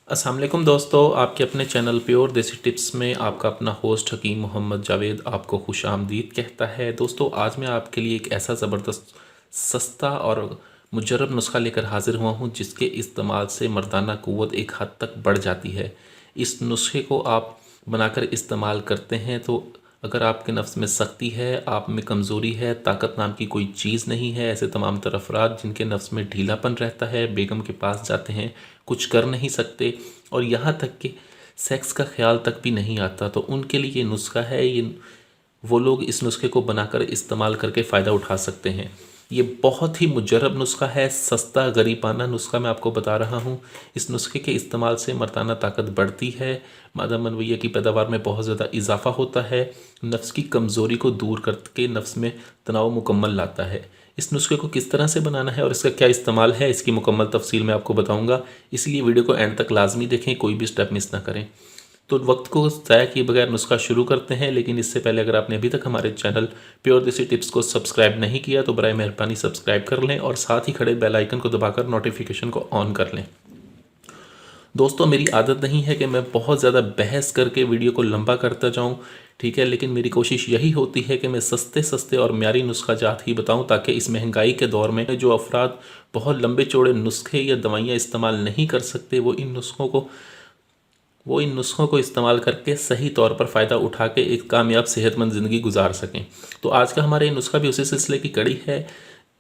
अस्सलाम वालेकुम दोस्तों, आपके अपने चैनल प्योर देसी टिप्स में आपका अपना होस्ट हकीम मोहम्मद जावेद आपको खुश आमदीद कहता है। दोस्तों, आज मैं आपके लिए एक ऐसा ज़बरदस्त सस्ता और मुजर्रब नुस्खा लेकर हाज़िर हुआ हूँ जिसके इस्तेमाल से मर्दाना क़ुव्वत एक हद तक बढ़ जाती है। इस नुस्खे को आप बनाकर इस्तेमाल करते हैं तो अगर आपके नफ्स में सख्ती है, आप में कमज़ोरी है, ताकत नाम की कोई चीज़ नहीं है, ऐसे तमाम तर अफराद जिनके नफ्स में ढीलापन रहता है, बेगम के पास जाते हैं, कुछ कर नहीं सकते और यहाँ तक कि सेक्स का ख्याल तक भी नहीं आता, तो उनके लिए ये नुस्खा है। ये वो लोग इस नुस्खे को बनाकर इस्तेमाल करके फ़ायदा उठा सकते हैं। ये बहुत ही मुजर्रब नुस्खा है, सस्ता गरीबाना नुस्खा मैं आपको बता रहा हूँ। इस नुस्खे के इस्तेमाल से मर्दाना ताकत बढ़ती है, मादा मनवैया की पैदावार में बहुत ज़्यादा इजाफा होता है, नफ्स की कमज़ोरी को दूर करके नफ्स में तनाव मुकम्मल लाता है। इस नुस्खे को किस तरह से बनाना है और इसका क्या इस्तेमाल है, इसकी मुकम्मल तफसील मैं आपको बताऊँगा, इसलिए वीडियो को एंड तक लाजमी देखें, कोई भी स्टेप मिस ना करें। तो वक्त को ज़ाया किए बगैर नुस्खा शुरू करते हैं, लेकिन इससे पहले अगर आपने अभी तक हमारे चैनल प्योर देसी टिप्स को सब्सक्राइब नहीं किया तो बराए मेहरबानी सब्सक्राइब कर लें और साथ ही खड़े बेल आइकन को दबाकर नोटिफिकेशन को ऑन कर लें। दोस्तों, मेरी आदत नहीं है कि मैं बहुत ज़्यादा बहस करके वीडियो को लंबा करता जाऊं, ठीक है, लेकिन मेरी कोशिश यही होती है कि मैं सस्ते सस्ते और म्यारी नुस्खा जात ही बताऊं ताकि इस महंगाई के दौर में जो अफराद बहुत लंबे चौड़े नुस्खे या दवाइयाँ इस्तेमाल नहीं कर सकते वो इन नुस्खों को इस्तेमाल करके सही तौर पर फ़ायदा उठा के एक कामयाब सेहतमंद ज़िंदगी गुजार सकें। तो आज का हमारा ये नुस्खा भी उसी सिलसिले की कड़ी है।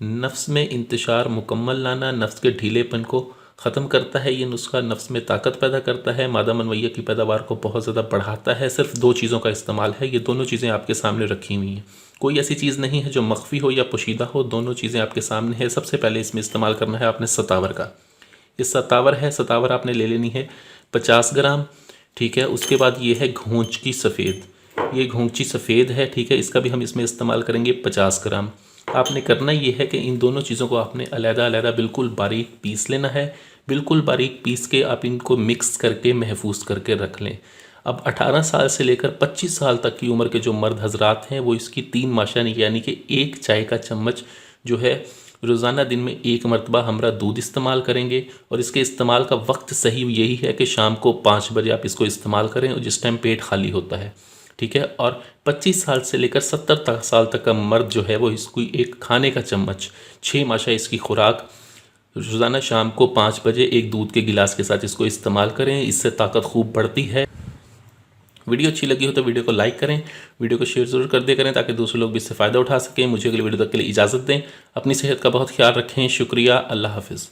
नफ्स में इंतशार मुकम्मल लाना, नफ्स के ढीलेपन को ख़त्म करता है। ये नुस्खा नफ्स में ताकत पैदा करता है, मादा मनवैया की पैदावार को बहुत ज़्यादा बढ़ाता है। सिर्फ दो चीज़ों का इस्तेमाल है, ये दोनों चीज़ें आपके सामने रखी हुई हैं। कोई ऐसी चीज़ नहीं है जो मख्फी हो या पोशीदा हो, दोनों चीज़ें आपके सामने है। सबसे पहले इसमें इस्तेमाल करना है आपने सतावर का। ये सतावर है, सतावर आपने ले लेनी है 50 ग्राम, ठीक है। उसके बाद ये है घोंच की सफ़ेद, ये घोंची सफ़ेद है, ठीक है। इसका भी हम इसमें इस्तेमाल करेंगे 50 ग्राम। आपने करना ये है कि इन दोनों चीज़ों को आपने अलग-अलग बिल्कुल बारीक पीस लेना है। बिल्कुल बारीक पीस के आप इनको मिक्स करके महफूज करके रख लें। अब 18 साल से लेकर 25 साल तक की उम्र के जो मर्द हजरात हैं वो इसकी 3 माशानी यानी कि 1 चाय का चम्मच जो है रोज़ाना दिन में 1 मरतबा हमरा दूध इस्तेमाल करेंगे। और इसके इस्तेमाल का वक्त सही यही है कि शाम को 5 बजे आप इसको इस्तेमाल करें और जिस टाइम पेट खाली होता है, ठीक है। और 25 साल से लेकर 70 साल तक का मर्द जो है वो इसको एक खाने का चम्मच 6 माशा इसकी खुराक रोज़ाना शाम को 5 बजे एक दूध के गिलास के साथ इसको इस्तेमाल करें। इससे ताकत खूब बढ़ती है। वीडियो अच्छी लगी हो तो वीडियो को लाइक करें, वीडियो को शेयर ज़रूर कर दिया करें ताकि दूसरे लोग भी इससे फ़ायदा उठा सकें। मुझे अगली वीडियो तक के लिए इजाज़त दें। अपनी सेहत का बहुत ख्याल रखें। शुक्रिया। अल्लाह हाफिज़।